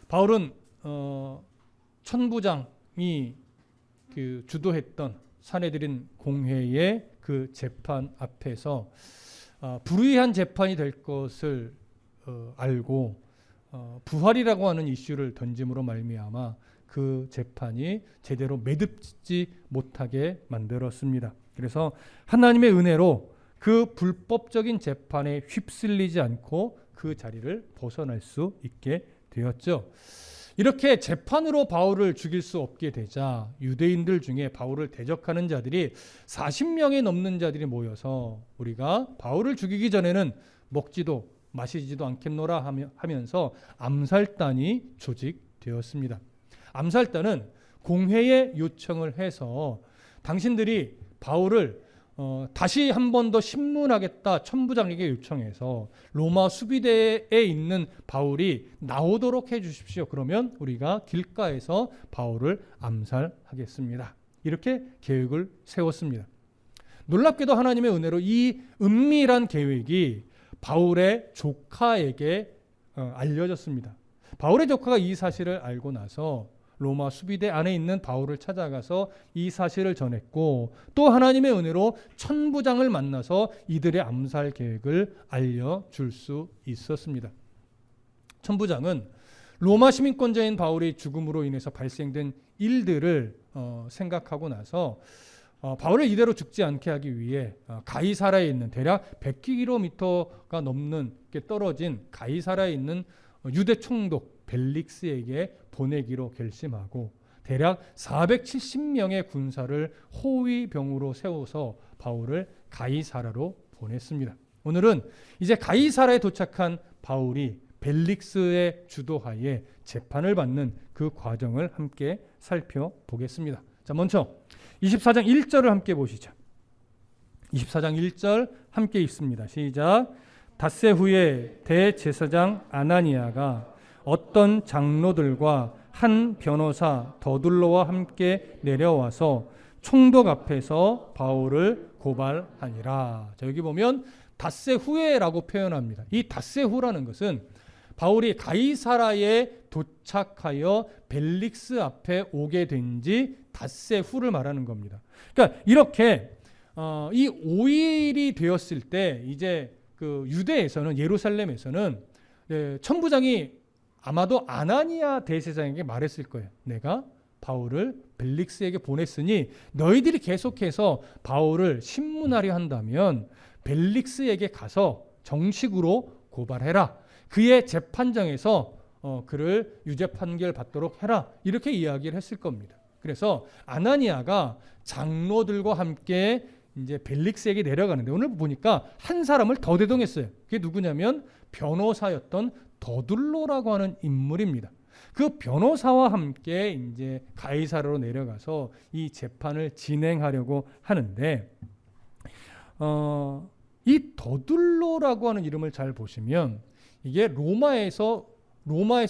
바울은 천부장이 그 주도했던 사내들인 공회의 그 재판 앞에서 불의한 재판이 될 것을 알고 부활이라고 하는 이슈를 던짐으로 말미암아 그 재판이 제대로 매듭짓지 못하게 만들었습니다. 그래서 하나님의 은혜로 그 불법적인 재판에 휩쓸리지 않고 그 자리를 벗어날 수 있게 되었죠. 이렇게 재판으로 바울을 죽일 수 없게 되자 유대인들 중에 바울을 대적하는 자들이 40명이 넘는 자들이 모여서 우리가 바울을 죽이기 전에는 먹지도 마시지도 않겠노라 하면서 암살단이 조직되었습니다. 암살단은 공회에 요청을 해서 당신들이 바울을 다시 한 번 더 신문하겠다 천부장에게 요청해서 로마 수비대에 있는 바울이 나오도록 해주십시오. 그러면 우리가 길가에서 바울을 암살하겠습니다. 이렇게 계획을 세웠습니다. 놀랍게도 하나님의 은혜로 이 은밀한 계획이 바울의 조카에게 알려졌습니다. 바울의 조카가 이 사실을 알고 나서 로마 수비대 안에 있는 바울을 찾아가서 이 사실을 전했고 또 하나님의 은혜로 천부장을 만나서 이들의 암살 계획을 알려줄 수 있었습니다. 천부장은 로마 시민권자인 바울의 죽음으로 인해서 발생된 일들을 생각하고 나서 바울을 이대로 죽지 않게 하기 위해 가이사라에 있는 대략 100km가 넘는 게 떨어진 가이사라에 있는 유대 총독 벨릭스에게 보내기로 결심하고 대략 470명의 군사를 호위병으로 세워서 바울을 가이사라로 보냈습니다. 오늘은 이제 가이사라에 도착한 바울이 벨릭스의 주도하에 재판을 받는 그 과정을 함께 살펴보겠습니다. 자, 먼저 24장 1절을 함께 보시죠. 24장 1절 함께 읽습니다. 시작. 닷새 후에 대제사장 아나니아가 어떤 장로들과 한 변호사 더둘로와 함께 내려와서 총독 앞에서 바울을 고발하니라. 자, 여기 보면 닷새 후에라고 표현합니다. 이 닷새 후라는 것은 바울이 가이사라에 도착하여 벨릭스 앞에 오게 된 지 닷새 후를 말하는 겁니다. 그러니까 이렇게 이 5일이 되었을 때 이제 그 유대에서는 예루살렘에서는 천부장이 아마도 아나니아 대제사장에게 말했을 거예요. 내가 바울을 벨릭스에게 보냈으니 너희들이 계속해서 바울을 신문하려 한다면 벨릭스에게 가서 정식으로 고발해라. 그의 재판정에서 그를 유죄 판결 받도록 해라. 이렇게 이야기를 했을 겁니다. 그래서 아나니아가 장로들과 함께 이제 벨릭스에게 내려가는데 오늘 보니까 한 사람을 더 대동했어요. 그게 누구냐면 변호사였던 더둘로라고 하는 인물입니다. 그 변호사와 함께 이제 가이사라로 내려가서 이 재판을 진행하려고 하는데 이 더둘로라고 하는 이름을 잘 보시면 이게 로마에서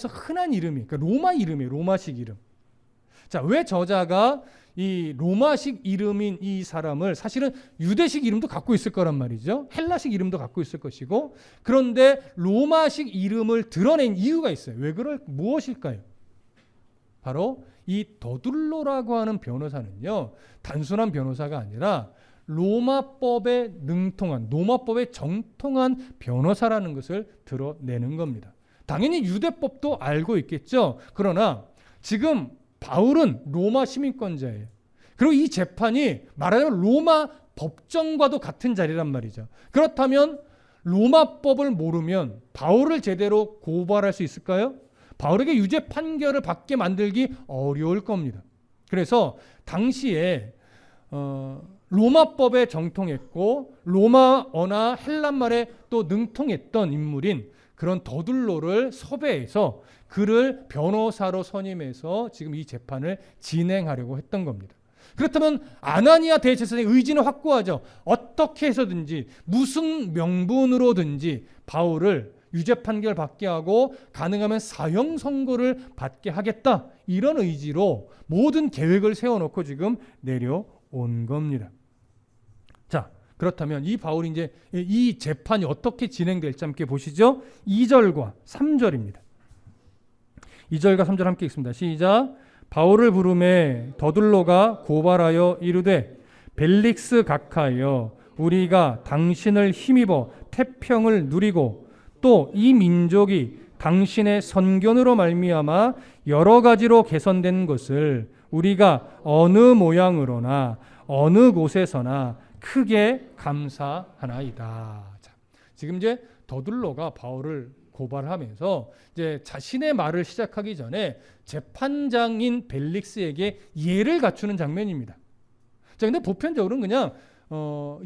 흔한 이름이 그러니까 로마 이름이에요. 로마식 이름. 자, 왜 저자가 이 로마식 이름인 이 사람을 사실은 유대식 이름도 갖고 있을 거란 말이죠. 헬라식 이름도 갖고 있을 것이고 그런데 로마식 이름을 드러낸 이유가 있어요. 무엇일까요? 바로 이 더둘로라고 하는 변호사는요. 단순한 변호사가 아니라 로마법에 능통한 로마법에 정통한 변호사라는 것을 드러내는 겁니다. 당연히 유대법도 알고 있겠죠. 그러나 지금 바울은 로마 시민권자예요. 그리고 이 재판이 말하자면 로마 법정과도 같은 자리란 말이죠. 그렇다면 로마법을 모르면 바울을 제대로 고발할 수 있을까요? 바울에게 유죄 판결을 받게 만들기 어려울 겁니다. 그래서 당시에 로마법에 정통했고 로마어나 헬란말에 또 능통했던 인물인 그런 더둘로를 섭외해서 그를 변호사로 선임해서 지금 이 재판을 진행하려고 했던 겁니다. 그렇다면 아나니아 대제사장의 의지는 확고하죠. 어떻게 해서든지 무슨 명분으로든지 바울을 유죄 판결 받게 하고 가능하면 사형 선고를 받게 하겠다. 이런 의지로 모든 계획을 세워놓고 지금 내려온 겁니다. 자, 그렇다면 이 바울이 이제 이 재판이 어떻게 진행될지 함께 보시죠. 2절과 3절입니다. 2절과 3절 함께 읽습니다. 시작. 바울을 부르매 더둘로가 고발하여 이르되 벨릭스 각하여 우리가 당신을 힘입어 태평을 누리고 또 이 민족이 당신의 선견으로 말미암아 여러 가지로 개선된 것을 우리가 어느 모양으로나 어느 곳에서나 크게 감사하나이다. 자, 지금 이제 더둘로가 바울을 고발하면서 이제 자신의 말을 시작하기 전에 재판장인 벨릭스에게 예를 갖추는 장면입니다. 자, 근데 보편적으로는 그냥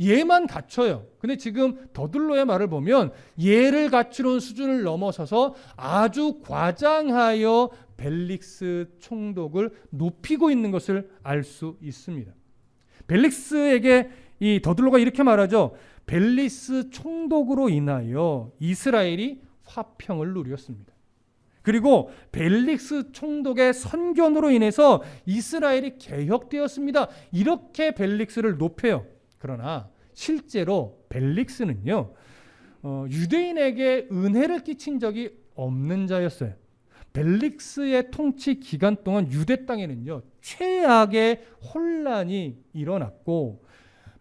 예만 갖춰요. 근데 지금 더둘로의 말을 보면 예를 갖추는 수준을 넘어서서 아주 과장하여 벨릭스 총독을 높이고 있는 것을 알 수 있습니다. 벨릭스에게 이 더둘로가 이렇게 말하죠. 벨릭스 총독으로 인하여 이스라엘이 화평을 누렸습니다. 그리고 벨릭스 총독의 선견으로 인해서 이스라엘이 개혁되었습니다. 이렇게 벨릭스를 높여요. 그러나 실제로 벨릭스는요, 유대인에게 은혜를 끼친 적이 없는 자였어요. 벨릭스의 통치 기간 동안 유대 땅에는요, 최악의 혼란이 일어났고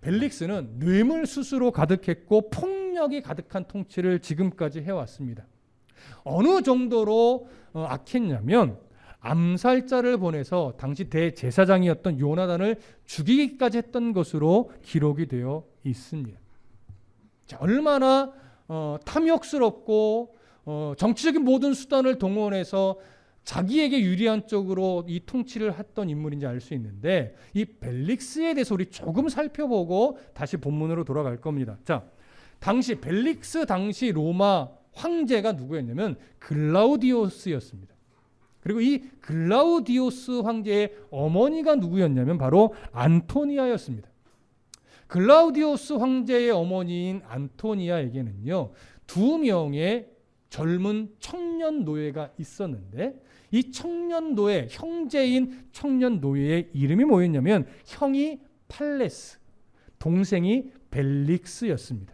벨릭스는 뇌물수수로 가득했고 폭력이 가득한 통치를 지금까지 해왔습니다. 어느 정도로 악했냐면 암살자를 보내서 당시 대제사장이었던 요나단을 죽이기까지 했던 것으로 기록이 되어 있습니다. 자, 얼마나 탐욕스럽고 정치적인 모든 수단을 동원해서 자기에게 유리한 쪽으로 이 통치를 했던 인물인지 알 수 있는데 이 벨릭스에 대해서 우리 조금 살펴보고 다시 본문으로 돌아갈 겁니다. 자, 벨릭스 당시 로마 황제가 누구였냐면 글라우디오스였습니다. 그리고 이 글라우디오스 황제의 어머니가 누구였냐면 바로 안토니아였습니다. 글라우디오스 황제의 어머니인 안토니아에게는요, 2명의 젊은 청년 노예가 있었는데 이 청년 노예, 형제인 청년 노예의 이름이 뭐였냐면 형이 팔레스, 동생이 벨릭스였습니다.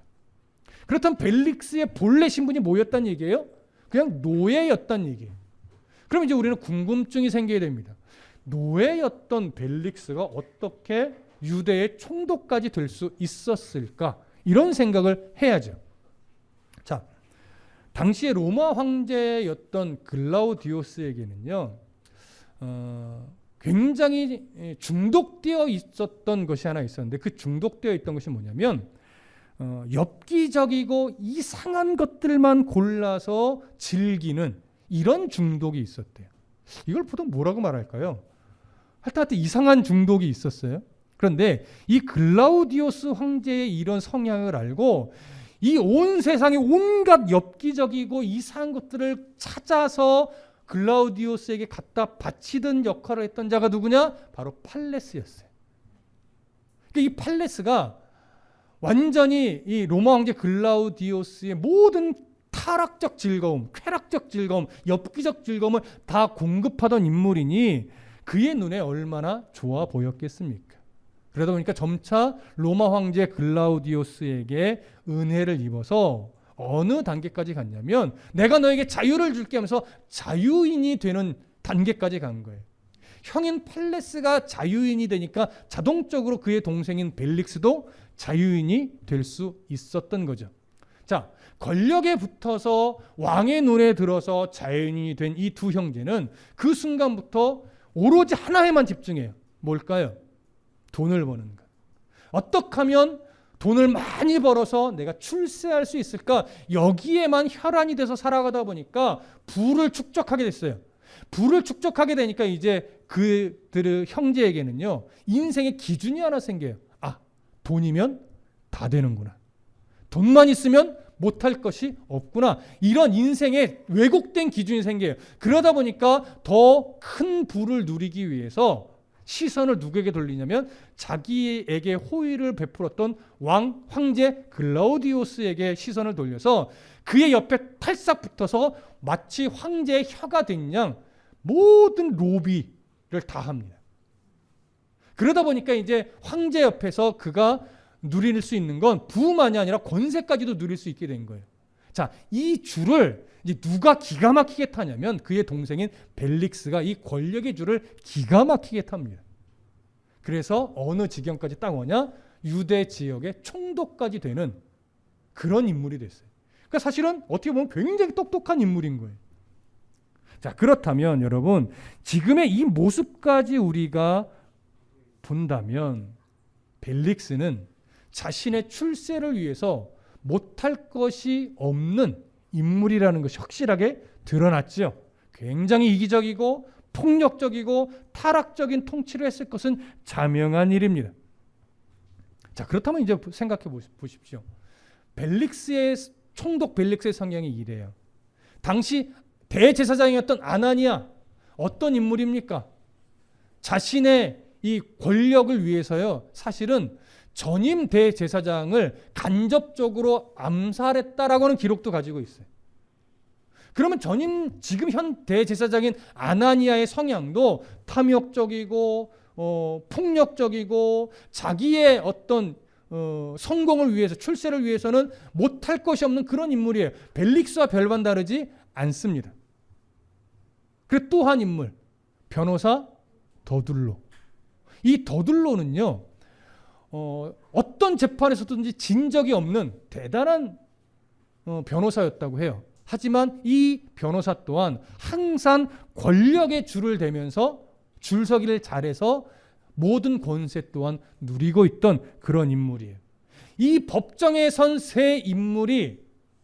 그렇다면 벨릭스의 본래 신분이 뭐였단 얘기예요? 그냥 노예였단 얘기예요. 그럼 이제 우리는 궁금증이 생기게 됩니다. 노예였던 벨릭스가 어떻게 유대의 총독까지 될 수 있었을까? 이런 생각을 해야죠. 자, 당시에 로마 황제였던 글라우디오스에게는요, 굉장히 중독되어 있었던 것이 하나 있었는데 그 중독되어 있던 것이 뭐냐면 엽기적이고 이상한 것들만 골라서 즐기는 이런 중독이 있었대요. 이걸 보통 뭐라고 말할까요? 하여튼 이상한 중독이 있었어요. 그런데 이 글라우디오스 황제의 이런 성향을 알고 이 온 세상에 온갖 엽기적이고 이상한 것들을 찾아서 글라우디오스에게 갖다 바치던 역할을 했던 자가 누구냐? 바로 팔레스였어요. 그러니까 이 팔레스가 완전히 이 로마 황제 글라우디오스의 모든 타락적 즐거움, 쾌락적 즐거움, 엽기적 즐거움을 다 공급하던 인물이니 그의 눈에 얼마나 좋아 보였겠습니까? 그러다 보니까 점차 로마 황제 글라우디오스에게 은혜를 입어서 어느 단계까지 갔냐면 내가 너에게 자유를 줄게 하면서 자유인이 되는 단계까지 간 거예요. 형인 팔레스가 자유인이 되니까 자동적으로 그의 동생인 벨릭스도 자유인이 될 수 있었던 거죠. 자, 권력에 붙어서 왕의 눈에 들어서 자유인이 된 이 두 형제는 그 순간부터 오로지 하나에만 집중해요. 뭘까요? 돈을 버는 것. 어떻게 하면 돈을 많이 벌어서 내가 출세할 수 있을까? 여기에만 혈안이 돼서 살아가다 보니까 부를 축적하게 됐어요. 부를 축적하게 되니까 이제 그들의 형제에게는요, 인생의 기준이 하나 생겨요. 아, 돈이면 다 되는구나. 돈만 있으면 못할 것이 없구나. 이런 인생의 왜곡된 기준이 생겨요. 그러다 보니까 더 큰 부를 누리기 위해서 시선을 누구에게 돌리냐면 자기에게 호의를 베풀었던 황제 글라우디오스에게 시선을 돌려서 그의 옆에 탈싹 붙어서 마치 황제의 혀가 된 양 모든 로비를 다 합니다. 그러다 보니까 이제 황제 옆에서 그가 누릴 수 있는 건 부만이 아니라 권세까지도 누릴 수 있게 된 거예요. 자, 이 줄을 이제 누가 기가 막히게 타냐면 그의 동생인 벨릭스가 이 권력의 줄을 기가 막히게 탑니다. 그래서 어느 지경까지 딱 오냐? 유대 지역의 총독까지 되는 그런 인물이 됐어요. 그러니까 사실은 어떻게 보면 굉장히 똑똑한 인물인 거예요. 자, 그렇다면 여러분, 지금의 이 모습까지 우리가 본다면 벨릭스는 자신의 출세를 위해서 못할 것이 없는 인물이라는 것이 확실하게 드러났죠. 굉장히 이기적이고 폭력적이고 타락적인 통치를 했을 것은 자명한 일입니다. 자, 그렇다면 이제 생각해 보십시오. 벨릭스의 총독 벨릭스의 성향이 이래요. 당시 대제사장이었던 아나니아, 어떤 인물입니까? 자신의 이 권력을 위해서요, 사실은 전임 대제사장을 간접적으로 암살했다라고 하는 기록도 가지고 있어요. 그러면 지금 현 대제사장인 아나니아의 성향도 탐욕적이고 폭력적이고 자기의 어떤 성공을 위해서, 출세를 위해서는 못할 것이 없는 그런 인물이에요. 벨릭스와 별반 다르지 않습니다. 그리고 또 한 인물, 변호사 더둘로. 이 더둘로는요, 어떤 재판에서든지 진 적이 없는 대단한 변호사였다고 해요. 하지만 이 변호사 또한 항상 권력의 줄을 대면서 줄서기를 잘해서 모든 권세 또한 누리고 있던 그런 인물이에요. 이 법정에 선 세 인물이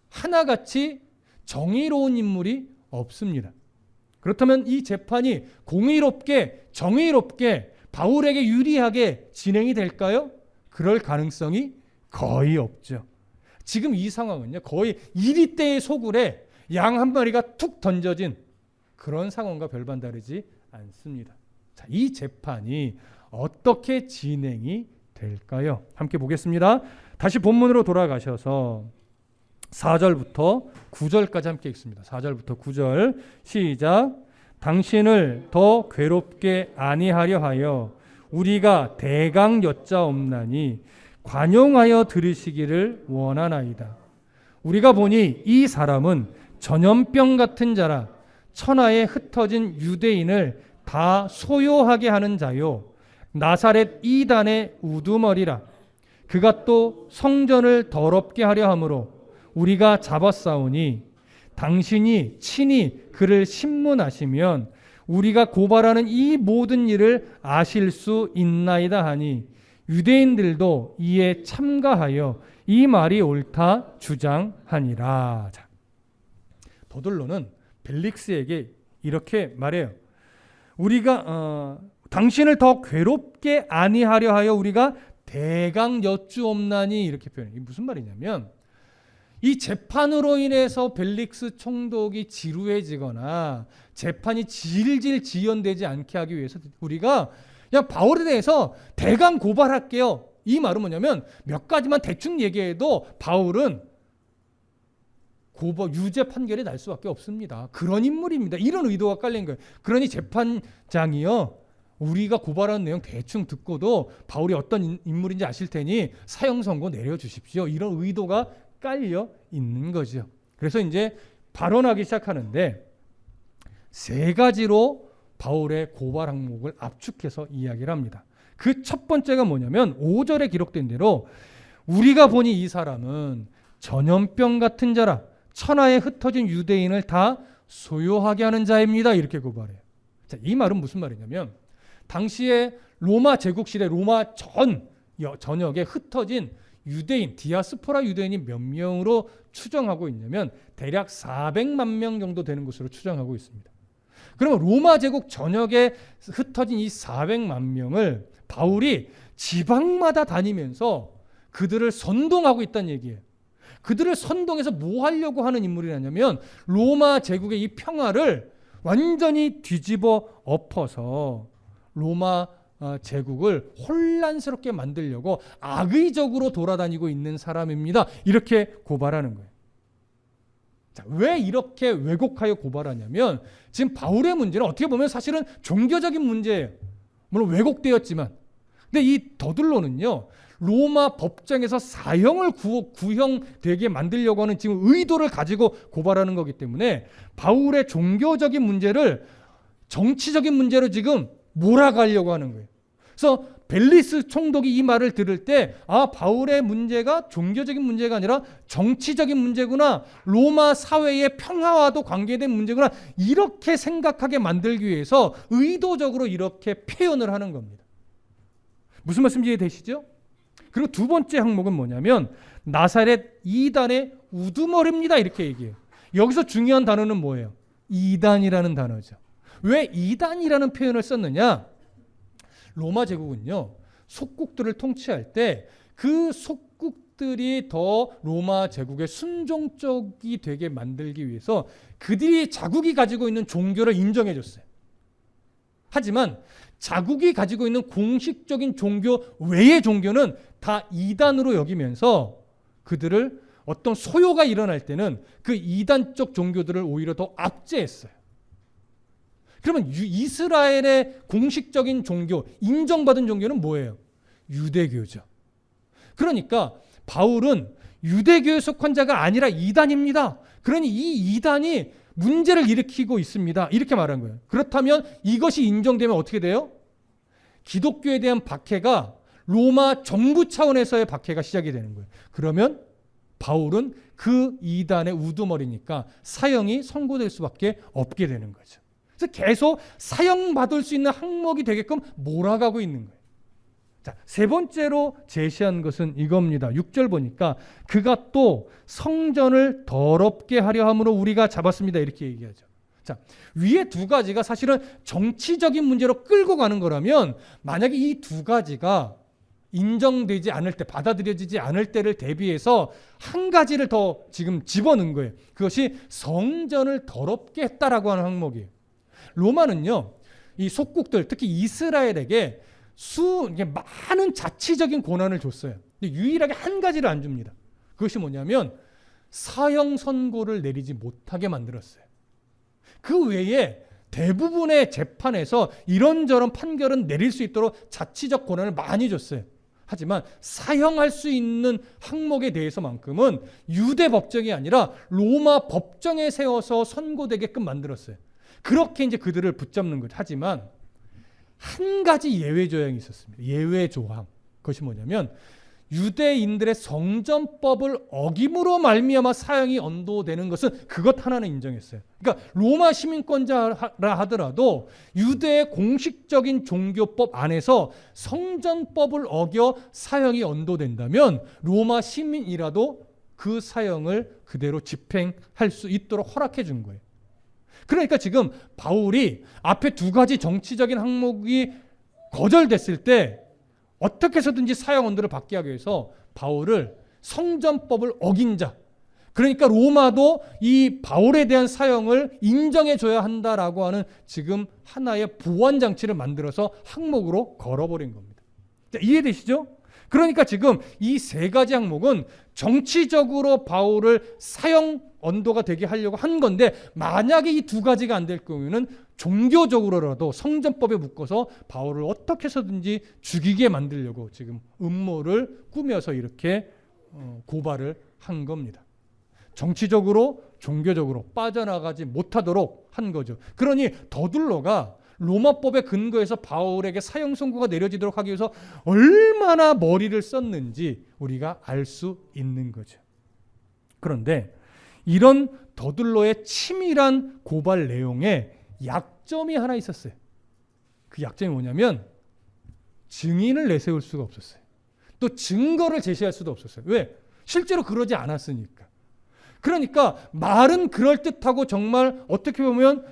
하나같이 정의로운 인물이 없습니다. 그렇다면 이 재판이 공의롭게, 정의롭게 바울에게 유리하게 진행이 될까요? 그럴 가능성이 거의 없죠. 지금 이 상황은요, 거의 이리떼의 소굴에 양 한 마리가 툭 던져진 그런 상황과 별반 다르지 않습니다. 자, 이 재판이 어떻게 진행이 될까요? 함께 보겠습니다. 다시 본문으로 돌아가셔서 4절부터 9절까지 함께 읽습니다. 4절부터 9절 시작. 당신을 더 괴롭게 아니하려 하여 우리가 대강 여짜옵나니 관용하여 들으시기를 원하나이다. 우리가 보니 이 사람은 전염병 같은 자라 천하에 흩어진 유대인을 다 소요하게 하는 자요 나사렛 이단의 우두머리라. 그가 또 성전을 더럽게 하려 함으로 우리가 잡아싸우니 당신이 친히 그를 신문하시면 우리가 고발하는 이 모든 일을 아실 수 있나이다 하니 유대인들도 이에 참가하여 이 말이 옳다 주장하니라. 자, 더둘로는 벨릭스에게 이렇게 말해요. 우리가 당신을 더 괴롭게 아니하려 하여 우리가 대강 여쭈옵나니, 이렇게 표현해요. 이게 무슨 말이냐면 이 재판으로 인해서 벨릭스 총독이 지루해지거나 재판이 질질 지연되지 않게 하기 위해서 우리가 그냥 바울에 대해서 대강 고발할게요. 이 말은 뭐냐면 몇 가지만 대충 얘기해도 바울은 유죄 판결이 날 수밖에 없습니다. 그런 인물입니다. 이런 의도가 깔린 거예요. 그러니 재판장이요, 우리가 고발하는 내용 대충 듣고도 바울이 어떤 인물인지 아실 테니 사형 선고 내려주십시오. 이런 의도가 깔려 있는 거죠. 그래서 이제 발언하기 시작하는데 세 가지로 바울의 고발 항목을 압축해서 이야기를 합니다. 그 첫 번째가 뭐냐면 5절에 기록된 대로 우리가 보니 이 사람은 전염병 같은 자라 천하에 흩어진 유대인을 다 소요하게 하는 자입니다. 이렇게 고발해요. 자, 이 말은 무슨 말이냐면 당시에 로마 제국시대 로마 전역에 흩어진 유대인, 디아스포라 유대인이 몇 명으로 추정하고 있냐면 대략 400만 명 정도 되는 것으로 추정하고 있습니다. 그러면 로마 제국 전역에 흩어진 이 400만 명을 바울이 지방마다 다니면서 그들을 선동하고 있다는 얘기예요. 그들을 선동해서 뭐 하려고 하는 인물이냐면 로마 제국의 이 평화를 완전히 뒤집어 엎어서 로마 제국을 혼란스럽게 만들려고 악의적으로 돌아다니고 있는 사람입니다. 이렇게 고발하는 거예요. 자, 왜 이렇게 왜곡하여 고발하냐면 지금 바울의 문제는 어떻게 보면 사실은 종교적인 문제예요. 물론 왜곡되었지만. 근데 이 더둘로는요, 로마 법정에서 사형을 구형되게 만들려고 하는 지금 의도를 가지고 고발하는 거기 때문에 바울의 종교적인 문제를 정치적인 문제로 지금 몰아가려고 하는 거예요. 그래서 벨리스 총독이 이 말을 들을 때 바울의 문제가 종교적인 문제가 아니라 정치적인 문제구나, 로마 사회의 평화와도 관계된 문제구나, 이렇게 생각하게 만들기 위해서 의도적으로 이렇게 표현을 하는 겁니다. 무슨 말씀 이해되시죠? 그리고 두 번째 항목은 뭐냐면 나사렛 이단의 우두머리입니다, 이렇게 얘기해요. 여기서 중요한 단어는 뭐예요? 이단이라는 단어죠. 왜 이단이라는 표현을 썼느냐? 로마 제국은요, 속국들을 통치할 때 그 속국들이 더 로마 제국의 순종적이 되게 만들기 위해서 그들이 자국이 가지고 있는 종교를 인정해 줬어요. 하지만 자국이 가지고 있는 공식적인 종교 외의 종교는 다 이단으로 여기면서 그들을 어떤 소요가 일어날 때는 그 이단적 종교들을 오히려 더 압제했어요. 그러면 이스라엘의 공식적인 종교, 인정받은 종교는 뭐예요? 유대교죠. 그러니까 바울은 유대교에 속한 자가 아니라 이단입니다. 그러니 이 이단이 문제를 일으키고 있습니다, 이렇게 말한 거예요. 그렇다면 이것이 인정되면 어떻게 돼요? 기독교에 대한 박해가 로마 정부 차원에서의 박해가 시작이 되는 거예요. 그러면 바울은 그 이단의 우두머리니까 사형이 선고될 수밖에 없게 되는 거죠. 그래서 계속 사형받을 수 있는 항목이 되게끔 몰아가고 있는 거예요. 자, 세 번째로 제시한 것은 이겁니다. 6절 보니까 그가 또 성전을 더럽게 하려 함으로 우리가 잡았습니다, 이렇게 얘기하죠. 자, 위에 두 가지가 사실은 정치적인 문제로 끌고 가는 거라면 만약에 이 두 가지가 인정되지 않을 때, 받아들여지지 않을 때를 대비해서 한 가지를 더 지금 집어넣은 거예요. 그것이 성전을 더럽게 했다라고 하는 항목이에요. 로마는요, 이 속국들, 특히 이스라엘에게 많은 자치적인 권한을 줬어요. 근데 유일하게 한 가지를 안 줍니다. 그것이 뭐냐면 사형 선고를 내리지 못하게 만들었어요. 그 외에 대부분의 재판에서 이런저런 판결은 내릴 수 있도록 자치적 권한을 많이 줬어요. 하지만 사형할 수 있는 항목에 대해서만큼은 유대 법정이 아니라 로마 법정에 세워서 선고되게끔 만들었어요. 그렇게 이제 그들을 붙잡는 거죠. 하지만 한 가지 예외 조항이 있었습니다. 예외 조항. 그것이 뭐냐면 유대인들의 성전법을 어김으로 사형이 언도되는 것은 그것 하나는 인정했어요. 그러니까 로마 시민권자라 하더라도 유대의 공식적인 종교법 안에서 성전법을 어겨 사형이 언도된다면 로마 시민이라도 그 사형을 그대로 집행할 수 있도록 허락해 준 거예요. 그러니까 지금 바울이 앞에 두 가지 정치적인 항목이 거절됐을 때 어떻게 해서든지 사형 언도를 받게 하기 위해서 바울을 성전법을 어긴 자, 그러니까 로마도 이 바울에 대한 사형을 인정해 줘야 한다라고 하는 지금 하나의 보완 장치를 만들어서 항목으로 걸어버린 겁니다. 자, 이해되시죠? 그러니까 지금 이 세 가지 항목은 정치적으로 바울을 사형 언도가 되게 하려고 한 건데, 만약에 이 두 가지가 안 될 경우에는 종교적으로라도 성전법에 묶어서 바울을 어떻게 해서든지 죽이게 만들려고 지금 음모를 꾸며서 이렇게 고발을 한 겁니다. 정치적으로 종교적으로 빠져나가지 못하도록 한 거죠. 그러니 더둘러가 로마법에 근거해서 바울에게 사형 선고가 내려지도록 하기 위해서 얼마나 머리를 썼는지 우리가 알 수 있는 거죠. 그런데 이런 더둘러의 치밀한 고발 내용에 약점이 하나 있었어요. 그 약점이 뭐냐면 증인을 내세울 수가 없었어요. 또 증거를 제시할 수도 없었어요. 왜? 실제로 그러지 않았으니까. 그러니까 말은 그럴듯하고 정말 어떻게 보면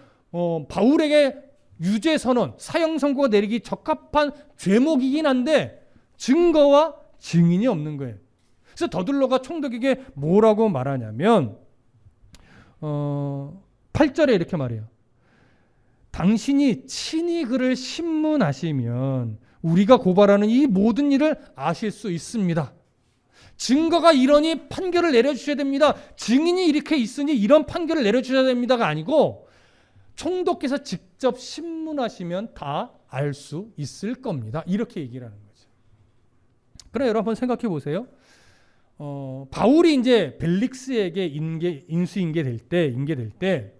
바울에게 유죄 선언, 사형 선고가 내리기 적합한 죄목이긴 한데 증거와 증인이 없는 거예요. 그래서 더둘러가 총독에게 뭐라고 말하냐면 8절에 이렇게 말해요. 당신이 친히 그를 신문하시면 우리가 고발하는 이 모든 일을 아실 수 있습니다. 증거가 이러니 판결을 내려주셔야 됩니다. 증인이 이렇게 있으니 이런 판결을 내려주셔야 됩니다가 아니고 총독께서 직접 신문하시면 다 알 수 있을 겁니다. 이렇게 얘기를 하는 거죠. 그러나 여러분 한번 생각해 보세요. 바울이 이제 벨릭스에게 인수인계될 때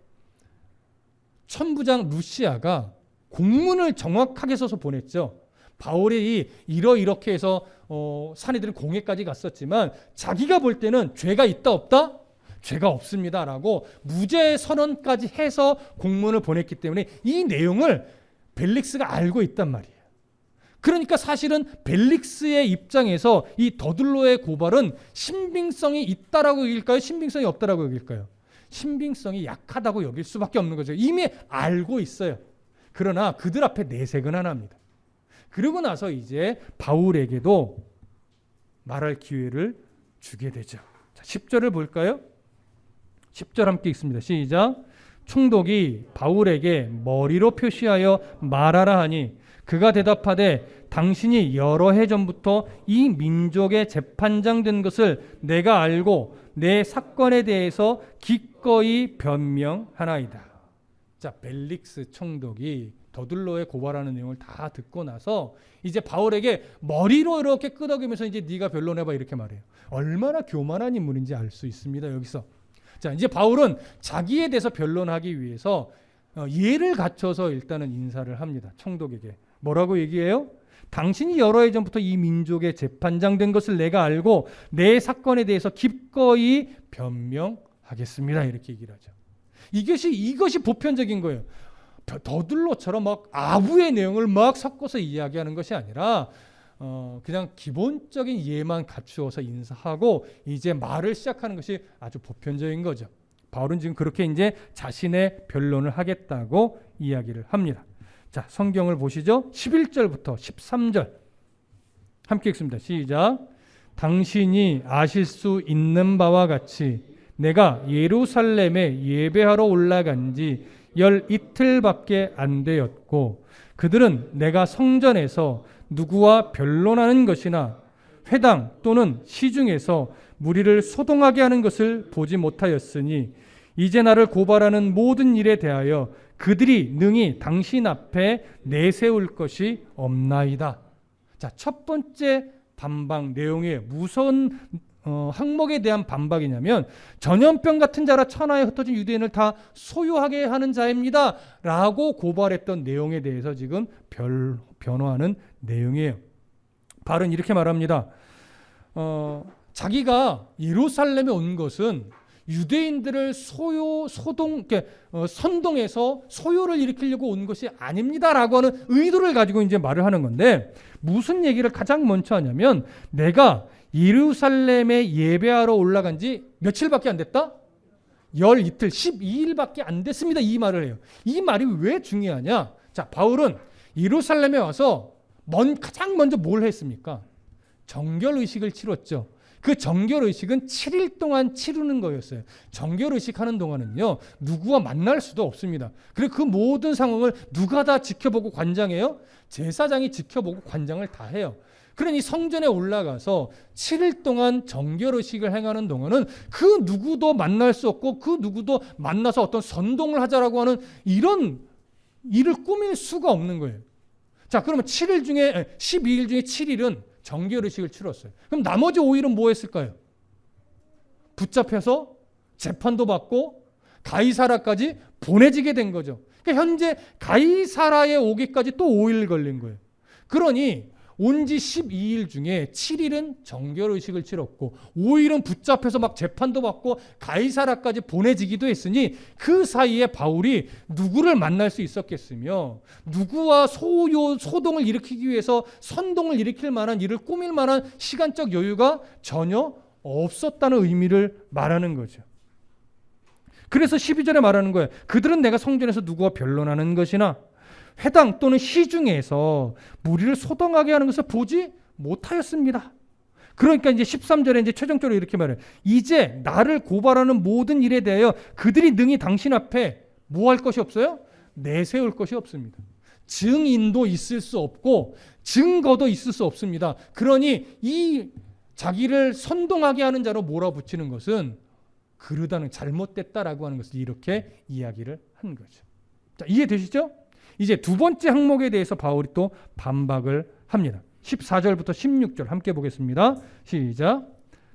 천부장 루시아가 공문을 정확하게 써서 보냈죠. 바울이 이렇게 해서 사내들은 공회까지 갔었지만 자기가 볼 때는 죄가 있다 없다? 죄가 없습니다라고 무죄 선언까지 해서 공문을 보냈기 때문에 이 내용을 벨릭스가 알고 있단 말이에요. 그러니까 사실은 벨릭스의 입장에서 이 더둘로의 고발은 신빙성이 있다라고 여길까요? 신빙성이 없다라고 여길까요? 신빙성이 약하다고 여길 수밖에 없는 거죠. 이미 알고 있어요. 그러나 그들 앞에 내색은 안 합니다. 그러고 나서 이제 바울에게도 말할 기회를 주게 되죠. 자, 10절을 볼까요? 10절 함께 읽습니다. 시작. 총독이 바울에게 머리로 표시하여 말하라 하니 그가 대답하되 당신이 여러 해 전부터 이 민족의 재판장 된 것을 내가 알고 내 사건에 대해서 기꺼이 변명하나이다. 자, 벨릭스 총독이 더둘로의 고발하는 내용을 다 듣고 나서 이제 바울에게 머리로 이렇게 끄덕이면서 이제 네가 변론해봐 이렇게 말해요. 얼마나 교만한 인물인지 알 수 있습니다. 여기서 자, 이제 바울은 자기에 대해서 변론하기 위해서 예를 갖춰서 일단은 인사를 합니다. 총독에게 뭐라고 얘기해요? 당신이 여러 해 전부터 이 민족의 재판장 된 것을 내가 알고 내 사건에 대해서 기꺼이 변명하겠습니다. 이렇게 얘기를 하죠. 이것이 보편적인 거예요. 더둘로처럼 막 아부의 내용을 막 섞어서 이야기하는 것이 아니라 그냥 기본적인 예만 갖추어서 인사하고 이제 말을 시작하는 것이 아주 보편적인 거죠. 바울은 지금 그렇게 이제 자신의 변론을 하겠다고 이야기를 합니다. 자, 성경을 보시죠. 11절부터 13절 함께 읽습니다. 시작. 당신이 아실 수 있는 바와 같이 내가 예루살렘에 예배하러 올라간 지 열 이틀밖에 안 되었고 그들은 내가 성전에서 누구와 변론하는 것이나 회당 또는 시중에서 무리를 소동하게 하는 것을 보지 못하였으니 이제 나를 고발하는 모든 일에 대하여 그들이 능히 당신 앞에 내세울 것이 없나이다. 자, 첫 번째 반박 내용의 무서운 항목에 대한 반박이냐면 전염병 같은 자라 천하에 흩어진 유대인을 다 소유하게 하는 자입니다 라고 고발했던 내용에 대해서 지금 변호하는 내용이에요. 바울은 이렇게 말합니다. 자기가 예루살렘에 온 것은 유대인들을 선동해서 소요를 일으키려고 온 것이 아닙니다라고 하는 의도를 가지고 이제 말을 하는 건데 무슨 얘기를 가장 먼저 하냐면 내가 예루살렘에 예배하러 올라간 지 며칠밖에 안 됐다? 열 이틀, 12일밖에 안 됐습니다. 이 말을 해요. 이 말이 왜 중요하냐? 자, 바울은 예루살렘에 와서 가장 먼저 뭘 했습니까? 정결의식을 치렀죠. 그 정결의식은 7일 동안 치르는 거였어요. 정결의식 하는 동안은요, 누구와 만날 수도 없습니다. 그리고 그 모든 상황을 누가 다 지켜보고 관장해요? 제사장이 지켜보고 관장을 다 해요. 그러니 성전에 올라가서 7일 동안 정결의식을 행하는 동안은 그 누구도 만날 수 없고 그 누구도 만나서 어떤 선동을 하자라고 하는 이런 일을 꾸밀 수가 없는 거예요. 자, 그러면 12일 중에 7일은 정결의식을 치렀어요. 그럼 나머지 5일은 뭐 했을까요? 붙잡혀서 재판도 받고 가이사라까지 보내지게 된 거죠. 그러니까 현재 가이사라에 오기까지 또 5일 걸린 거예요. 그러니 온 지 12일 중에 7일은 정결의식을 치렀고 5일은 붙잡혀서 막 재판도 받고 가이사라까지 보내지기도 했으니 그 사이에 바울이 누구를 만날 수 있었겠으며 누구와 소동을 일으키기 위해서 선동을 일으킬 만한 일을 꾸밀 만한 시간적 여유가 전혀 없었다는 의미를 말하는 거죠. 그래서 12절에 말하는 거예요. 그들은 내가 성전에서 누구와 변론하는 것이나 회당 또는 시중에서 무리를 소동하게 하는 것을 보지 못하였습니다. 그러니까 이제 13절에 이제 최종적으로 이렇게 말해요. 이제 나를 고발하는 모든 일에 대하여 그들이 능히 당신 앞에 뭐 할 것이 없어요? 내세울 것이 없습니다. 증인도 있을 수 없고 증거도 있을 수 없습니다. 그러니 이 자기를 선동하게 하는 자로 몰아붙이는 것은 그르다는 잘못됐다라고 하는 것을 이렇게 이야기를 한 거죠. 자, 이해되시죠? 이제 두 번째 항목에 대해서 바울이 또 반박을 합니다. 14절부터 16절 함께 보겠습니다. 시작.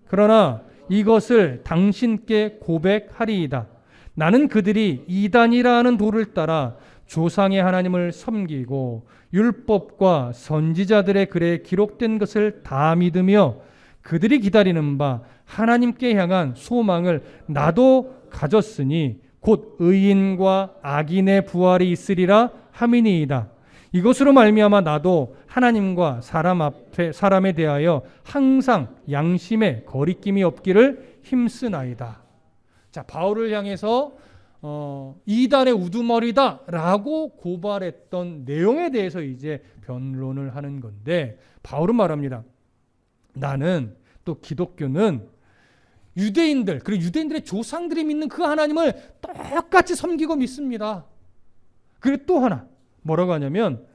그러나 이것을 당신께 고백하리이다. 나는 그들이 이단이라 하는 도를 따라 조상의 하나님을 섬기고 율법과 선지자들의 글에 기록된 것을 다 믿으며 그들이 기다리는 바 하나님께 향한 소망을 나도 가졌으니 곧 의인과 악인의 부활이 있으리라 함이니이다. 이것으로 말미암아 나도 하나님과 사람에 대하여 항상 양심에 거리낌이 없기를 힘쓰나이다. 자, 바울을 향해서 이단의 우두머리다라고 고발했던 내용에 대해서 이제 변론을 하는 건데, 바울은 말합니다. 나는, 또 기독교는 유대인들, 그리고 유대인들의 조상들이 믿는 그 하나님을 똑같이 섬기고 믿습니다. 그리고 또 하나 뭐라고 하냐면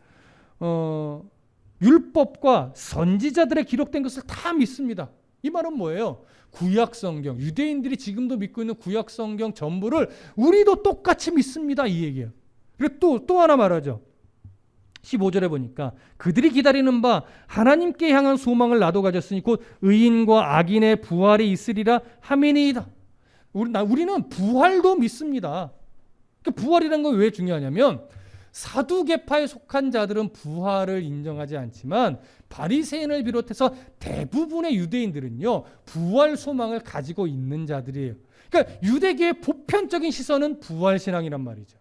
율법과 선지자들의 기록된 것을 다 믿습니다. 이 말은 뭐예요? 구약 성경, 유대인들이 지금도 믿고 있는 구약 성경 전부를 우리도 똑같이 믿습니다, 이 얘기예요. 그리고 또 하나 말하죠. 15절에 보니까 그들이 기다리는 바 하나님께 향한 소망을 나도 가졌으니 곧 의인과 악인의 부활이 있으리라 하미니이다. 우리는 부활도 믿습니다. 부활이라는 건 왜 중요하냐면 사두개파에 속한 자들은 부활을 인정하지 않지만 바리새인을 비롯해서 대부분의 유대인들은요, 부활 소망을 가지고 있는 자들이에요. 그러니까 유대교의 보편적인 시선은 부활 신앙이란 말이죠.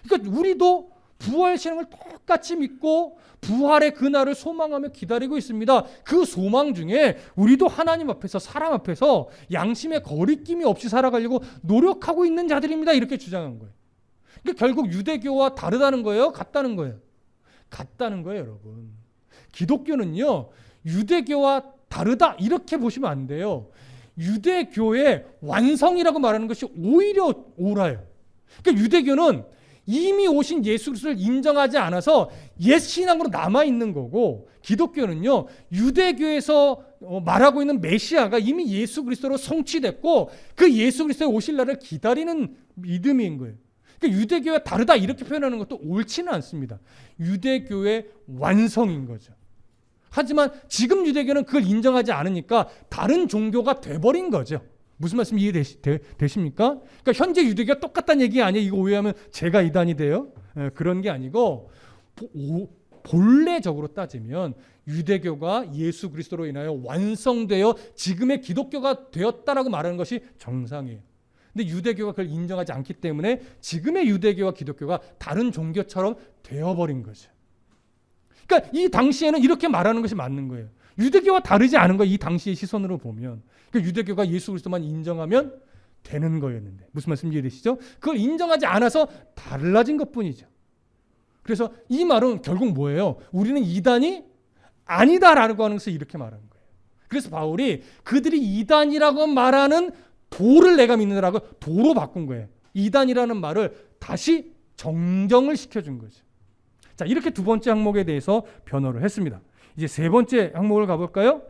그러니까 우리도 부활 신앙을 똑같이 믿고 부활의 그날을 소망하며 기다리고 있습니다. 그 소망 중에 우리도 하나님 앞에서, 사람 앞에서 양심에 거리낌이 없이 살아가려고 노력하고 있는 자들입니다. 이렇게 주장한 거예요. 그러니까 결국 유대교와 다르다는 거예요? 같다는 거예요? 같다는 거예요, 여러분. 기독교는요, 유대교와 다르다 이렇게 보시면 안 돼요. 유대교의 완성이라고 말하는 것이 오히려 옳아요. 그러니까 유대교는 이미 오신 예수 그리스도를 인정하지 않아서 옛 신앙으로 남아 있는 거고, 기독교는요, 유대교에서 말하고 있는 메시아가 이미 예수 그리스도로 성취됐고 그 예수 그리스도의 오실 날을 기다리는 믿음인 거예요. 그러니까 유대교와 다르다 이렇게 표현하는 것도 옳지는 않습니다. 유대교의 완성인 거죠. 하지만 지금 유대교는 그걸 인정하지 않으니까 다른 종교가 돼버린 거죠. 무슨 말씀 이해되십니까? 그러니까 현재 유대교가 똑같다는 얘기 아니에요. 이거 오해하면 제가 이단이 돼요. 그런 게 아니고 본래적으로 따지면 유대교가 예수 그리스도로 인하여 완성되어 지금의 기독교가 되었다라고 말하는 것이 정상이에요. 근데 유대교가 그걸 인정하지 않기 때문에 지금의 유대교와 기독교가 다른 종교처럼 되어버린 거죠. 그러니까 이 당시에는 이렇게 말하는 것이 맞는 거예요. 유대교와 다르지 않은 거예요. 이 당시의 시선으로 보면. 그러니까 유대교가 예수 그리스도만 인정하면 되는 거였는데, 무슨 말씀 이해되시죠? 그걸 인정하지 않아서 달라진 것뿐이죠. 그래서 이 말은 결국 뭐예요? 우리는 이단이 아니다라고 하는 것을 이렇게 말하는 거예요. 그래서 바울이 그들이 이단이라고 말하는 도를 내가 믿는다라고 도로 바꾼 거예요. 이단이라는 말을 다시 정정을 시켜준 거죠. 자, 이렇게 두 번째 항목에 대해서 변호를 했습니다. 이제 세 번째 항목을 가볼까요?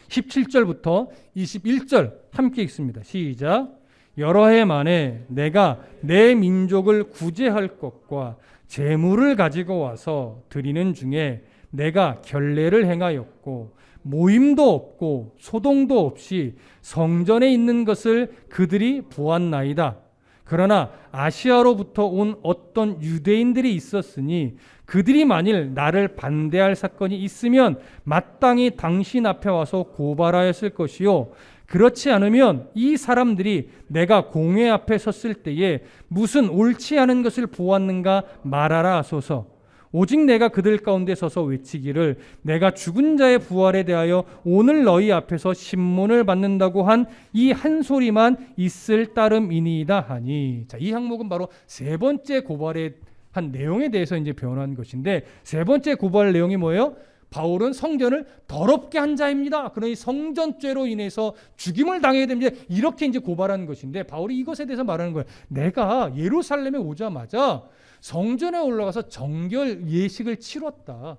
17절부터 21절 함께 읽습니다. 시작. 여러 해 만에 내가 내 민족을 구제할 것과 재물을 가지고 와서 드리는 중에 내가 결례를 행하였고 모임도 없고 소동도 없이 성전에 있는 것을 그들이 보았나이다. 그러나 아시아로부터 온 어떤 유대인들이 있었으니 그들이 만일 나를 반대할 사건이 있으면 마땅히 당신 앞에 와서 고발하였을 것이요, 그렇지 않으면 이 사람들이 내가 공회 앞에 섰을 때에 무슨 옳지 않은 것을 보았는가 말하라 하소서. 오직 내가 그들 가운데 서서 외치기를 내가 죽은 자의 부활에 대하여 오늘 너희 앞에서 신문을 받는다고 한 이 한 소리만 있을 따름이니이다 하니. 자, 이 항목은 바로 세 번째 고발의 한 내용에 대해서 이제 변호한 것인데, 세 번째 고발 내용이 뭐예요? 바울은 성전을 더럽게 한 자입니다. 그러니 성전죄로 인해서 죽임을 당해야 됩니다. 이렇게 이제 고발한 것인데, 바울이 이것에 대해서 말하는 거예요. 내가 예루살렘에 오자마자 성전에 올라가서 정결 예식을 치렀다.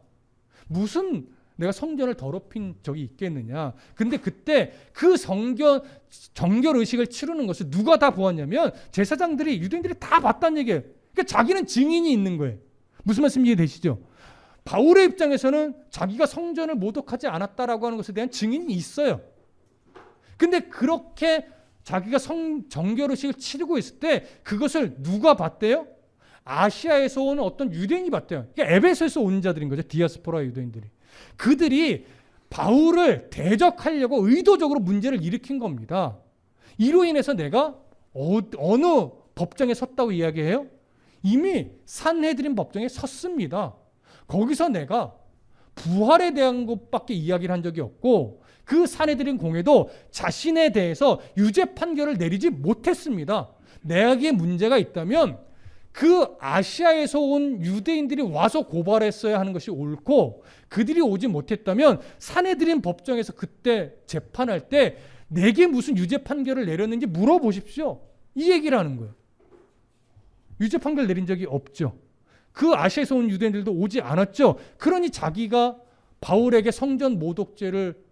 무슨 내가 성전을 더럽힌 적이 있겠느냐. 근데 그때 그 정결 의식을 치르는 것을 누가 다 보았냐면 제사장들이, 유대인들이 다 봤다는 얘기예요. 그러니까 자기는 증인이 있는 거예요. 무슨 말씀 이해되시죠? 바울의 입장에서는 자기가 성전을 모독하지 않았다라고 하는 것에 대한 증인이 있어요. 근데 그렇게 자기가 정결의식을 치르고 있을 때 그것을 누가 봤대요? 아시아에서 온 어떤 유대인이 봤대요. 그러니까 에베소에서 온 자들인 거죠. 디아스포라 유대인들이. 그들이 바울을 대적하려고 의도적으로 문제를 일으킨 겁니다. 이로 인해서 내가 어느 법정에 섰다고 이야기해요? 이미 산헤드린 법정에 섰습니다. 거기서 내가 부활에 대한 것밖에 이야기를 한 적이 없고 그 산헤드린 공회도 자신에 대해서 유죄 판결을 내리지 못했습니다. 내게 문제가 있다면 그 아시아에서 온 유대인들이 와서 고발했어야 하는 것이 옳고 그들이 오지 못했다면 산헤드린 법정에서 그때 재판할 때 내게 무슨 유죄 판결을 내렸는지 물어보십시오. 이 얘기를 하는 거예요. 유죄 판결 내린 적이 없죠. 그 아시아에서 온 유대인들도 오지 않았죠. 그러니 자기가 바울에게 성전 모독죄를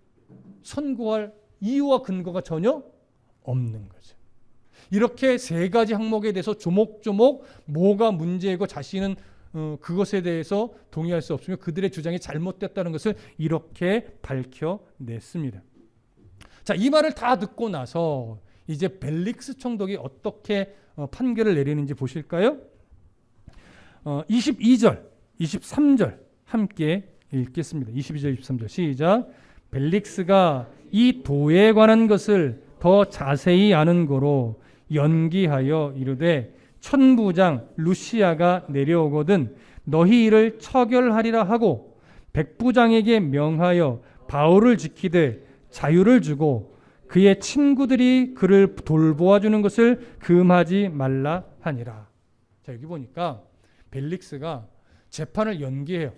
선고할 이유와 근거가 전혀 없는 거죠. 이렇게 세 가지 항목에 대해서 조목조목 뭐가 문제이고 자신은 그것에 대해서 동의할 수 없으며 그들의 주장이 잘못됐다는 것을 이렇게 밝혀냈습니다. 자, 이 말을 다 듣고 나서 이제 벨릭스 총독이 어떻게 판결을 내리는지 보실까요? 22절, 23절 함께 읽겠습니다. 22절, 23절 시작. 벨릭스가 이 도에 관한 것을 더 자세히 아는 거로 연기하여 이르되 천부장 루시아가 내려오거든 너희 이를 처결하리라 하고 백부장에게 명하여 바울을 지키되 자유를 주고 그의 친구들이 그를 돌보아주는 것을 금하지 말라 하니라. 자, 여기 보니까 벨릭스가 재판을 연기해요.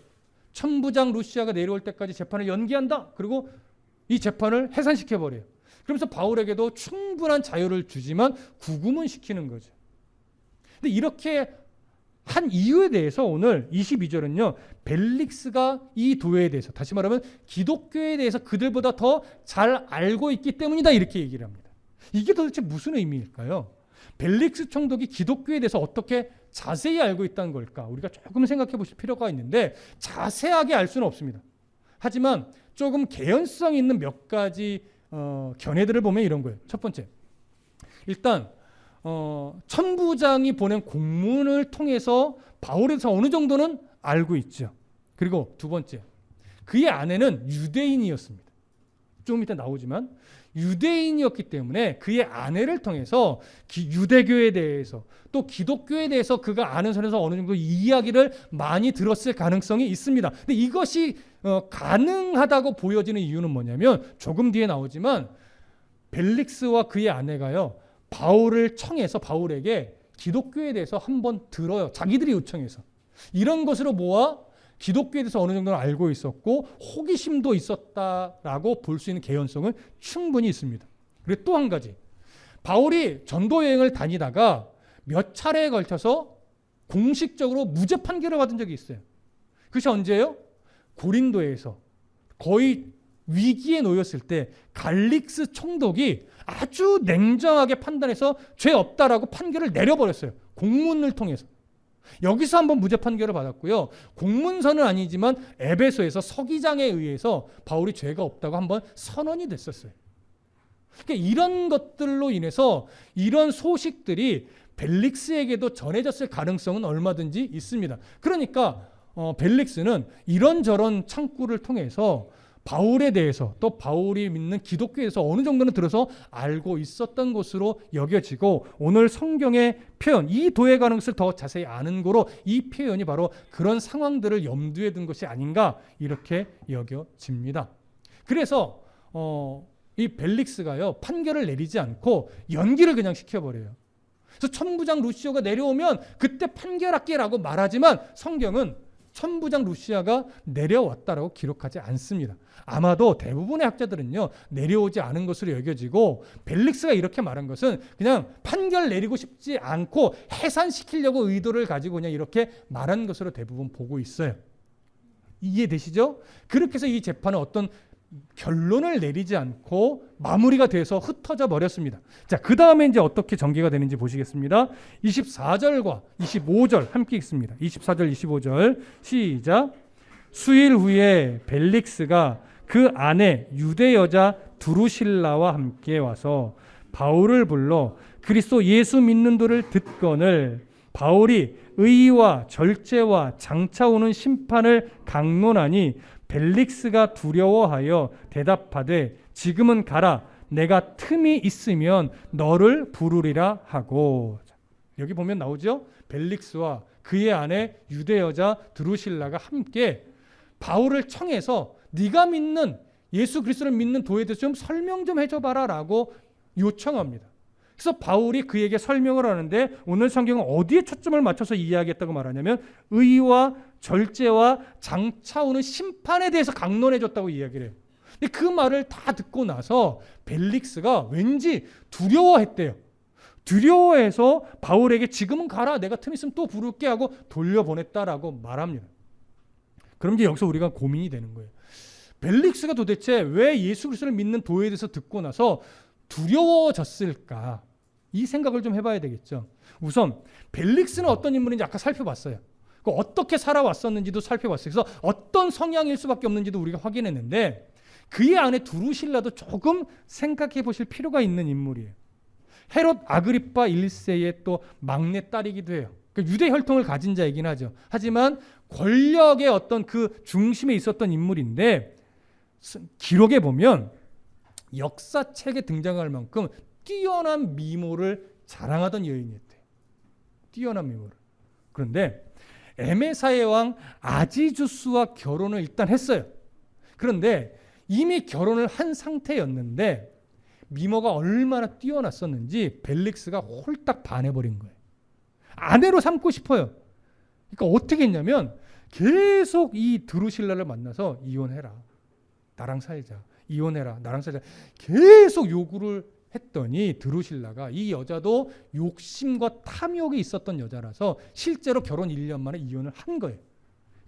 천부장 루시아가 내려올 때까지 재판을 연기한다. 그리고 이 재판을 해산시켜버려요. 그러면서 바울에게도 충분한 자유를 주지만 구금은 시키는 거죠. 근데 이렇게 한 이유에 대해서 오늘 22절은요. 벨릭스가 이 도에 대해서 다시 말하면 기독교에 대해서 그들보다 더 잘 알고 있기 때문이다 이렇게 얘기를 합니다. 이게 도대체 무슨 의미일까요? 벨릭스 총독이 기독교에 대해서 어떻게 자세히 알고 있다는 걸까? 우리가 조금 생각해 보실 필요가 있는데 자세하게 알 수는 없습니다. 하지만 조금 개연성 있는 몇 가지 견해들을 보면 이런 거예요. 첫 번째, 일단 천부장이 보낸 공문을 통해서 바울에 대해서 어느 정도는 알고 있죠. 그리고 두 번째, 그의 아내는 유대인이었습니다. 조금 이따 나오지만 유대인이었기 때문에 그의 아내를 통해서 유대교에 대해서 또 기독교에 대해서 그가 아는 선에서 어느 정도 이야기를 많이 들었을 가능성이 있습니다. 근데 이것이 가능하다고 보여지는 이유는 뭐냐면 조금 뒤에 나오지만 벨릭스와 그의 아내가요 바울을 청해서 바울에게 기독교에 대해서 한번 들어요. 자기들이 요청해서 이런 것으로 모아 기독교에 대해서 어느 정도는 알고 있었고 호기심도 있었다라고 볼 수 있는 개연성은 충분히 있습니다. 그리고 또 한 가지, 바울이 전도 여행을 다니다가 몇 차례에 걸쳐서 공식적으로 무죄 판결을 받은 적이 있어요. 그것이 언제예요? 고린도에서 거의 위기에 놓였을 때 갈릭스 총독이 아주 냉정하게 판단해서 죄 없다라고 판결을 내려버렸어요. 공문을 통해서. 여기서 한번 무죄 판결을 받았고요. 공문서는 아니지만 에베소에서 서기장에 의해서 바울이 죄가 없다고 한번 선언이 됐었어요. 그러니까 이런 것들로 인해서 이런 소식들이 벨릭스에게도 전해졌을 가능성은 얼마든지 있습니다. 그러니까 벨릭스는 이런저런 창구를 통해서 바울에 대해서 또 바울이 믿는 기독교에 대해서 어느 정도는 들어서 알고 있었던 것으로 여겨지고 오늘 성경의 표현, 이 도에 가는 것을 더 자세히 아는 거로 이 표현이 바로 그런 상황들을 염두에 둔 것이 아닌가 이렇게 여겨집니다. 그래서 이 벨릭스가요 판결을 내리지 않고 연기를 그냥 시켜버려요. 그래서 천부장 루시오가 내려오면 그때 판결할게라고 말하지만 성경은 천부장 루시아가 내려왔다라고 기록하지 않습니다. 아마도 대부분의 학자들은요 내려오지 않은 것으로 여겨지고 벨릭스가 이렇게 말한 것은 그냥 판결 내리고 싶지 않고 해산시키려고 의도를 가지고 그냥 이렇게 말한 것으로 대부분 보고 있어요. 이해되시죠? 그렇게 해서 이 재판은 어떤 결론을 내리지 않고 마무리가 돼서 흩어져 버렸습니다. 자, 그 다음에 이제 어떻게 전개가 되는지 보시겠습니다. 24절과 25절 함께 읽습니다. 24절, 25절 시작. 수일 후에 벨릭스가 그 아내 유대 여자 두루실라와 함께 와서 바울을 불러 그리스도 예수 믿는 도를 듣거늘 바울이 의와 절제와 장차 오는 심판을 강론하니 벨릭스가 두려워하여 대답하되 지금은 가라 내가 틈이 있으면 너를 부르리라 하고. 여기 보면 나오죠. 벨릭스와 그의 아내 유대 여자 드루실라가 함께 바울을 청해서 네가 믿는 예수 그리스도를 믿는 도에 대해서 좀 설명 좀 해줘봐라 라고 요청합니다. 그래서 바울이 그에게 설명을 하는데 오늘 성경은 어디에 초점을 맞춰서 이야기했다고 말하냐면 의와 절제와 장차 오는 심판에 대해서 강론해줬다고 이야기를 해요. 근데 그 말을 다 듣고 나서 벨릭스가 왠지 두려워했대요. 두려워해서 바울에게 지금은 가라 내가 틈 있으면 또 부를게 하고 돌려보냈다라고 말합니다. 그럼 이제 여기서 우리가 고민이 되는 거예요. 벨릭스가 도대체 왜 예수 그리스도를 믿는 도에 대해서 듣고 나서 두려워졌을까? 이 생각을 좀 해봐야 되겠죠. 우선 벨릭스는 어떤 인물인지 아까 살펴봤어요. 어떻게 살아왔었는지도 살펴봤어요. 그래서 어떤 성향일 수밖에 없는지도 우리가 확인했는데 그의 아내 두루실라도 조금 생각해 보실 필요가 있는 인물이에요. 헤롯 아그리파 1세의 또 막내 딸이기도 해요. 그러니까 유대 혈통을 가진 자이긴 하죠. 하지만 권력의 어떤 그 중심에 있었던 인물인데 기록에 보면 역사책에 등장할 만큼 뛰어난 미모를 자랑하던 여인이었대요. 뛰어난 미모를. 그런데 에메사의 왕 아지주스와 결혼을 일단 했어요. 그런데 이미 결혼을 한 상태였는데 미모가 얼마나 뛰어났었는지 벨릭스가 홀딱 반해버린 거예요. 아내로 삼고 싶어요. 그러니까 어떻게 했냐면 계속 이 드루실라를 만나서 이혼해라. 나랑 살자. 이혼해라. 나랑 살자. 계속 요구를 했더니 드루실라가 이 여자도 욕심과 탐욕이 있었던 여자라서 실제로 결혼 1년 만에 이혼을 한 거예요.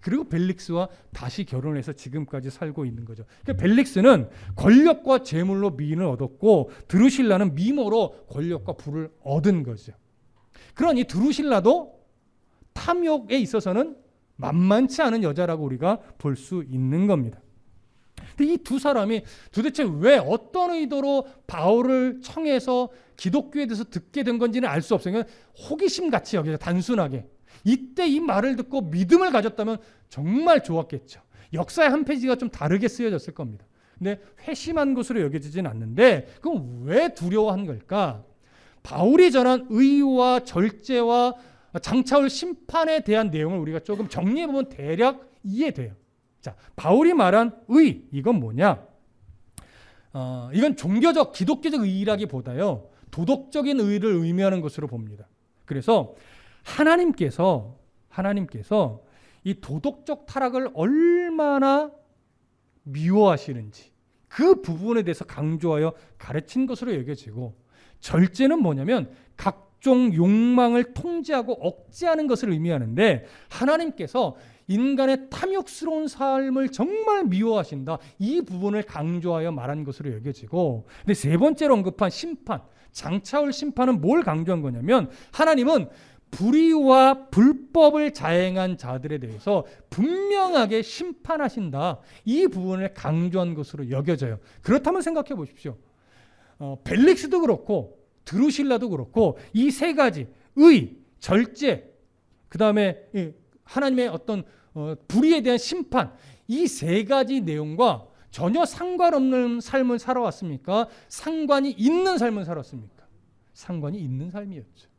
그리고 벨릭스와 다시 결혼해서 지금까지 살고 있는 거죠. 그러니까 벨릭스는 권력과 재물로 미인을 얻었고 드루실라는 미모로 권력과 부를 얻은 거죠. 그러니 드루실라도 탐욕에 있어서는 만만치 않은 여자라고 우리가 볼 수 있는 겁니다. 근데 이 두 사람이 도대체 왜 어떤 의도로 바울을 청해서 기독교에 대해서 듣게 된 건지는 알 수 없어요. 그냥 호기심 같이 여겨요. 단순하게. 이때 이 말을 듣고 믿음을 가졌다면 정말 좋았겠죠. 역사의 한 페이지가 좀 다르게 쓰여졌을 겁니다. 근데 회심한 것으로 여겨지진 않는데 그럼 왜 두려워한 걸까? 바울이 전한 의와 절제와 장차올 심판에 대한 내용을 우리가 조금 정리해보면 대략 이해돼요. 자, 바울이 말한 의, 이건 뭐냐? 이건 종교적, 기독교적 의라기보다요 도덕적인 의를 의미하는 것으로 봅니다. 그래서 하나님께서 이 도덕적 타락을 얼마나 미워하시는지 그 부분에 대해서 강조하여 가르친 것으로 여겨지고, 절제는 뭐냐면 각종 욕망을 통제하고 억제하는 것을 의미하는데 하나님께서 인간의 탐욕스러운 삶을 정말 미워하신다. 이 부분을 강조하여 말한 것으로 여겨지고, 근데 세 번째로 언급한 심판, 장차올 심판은 뭘 강조한 거냐면 하나님은 불의와 불법을 자행한 자들에 대해서 분명하게 심판하신다. 이 부분을 강조한 것으로 여겨져요. 그렇다면 생각해 보십시오. 벨릭스도 그렇고 드루실라도 그렇고 이 세 가지 의, 절제, 그 다음에 하나님의 어떤 불의에 대한 심판, 이 세 가지 내용과 전혀 상관없는 삶을 살아왔습니까? 상관이 있는 삶을 살았습니까? 상관이 있는 삶이었죠.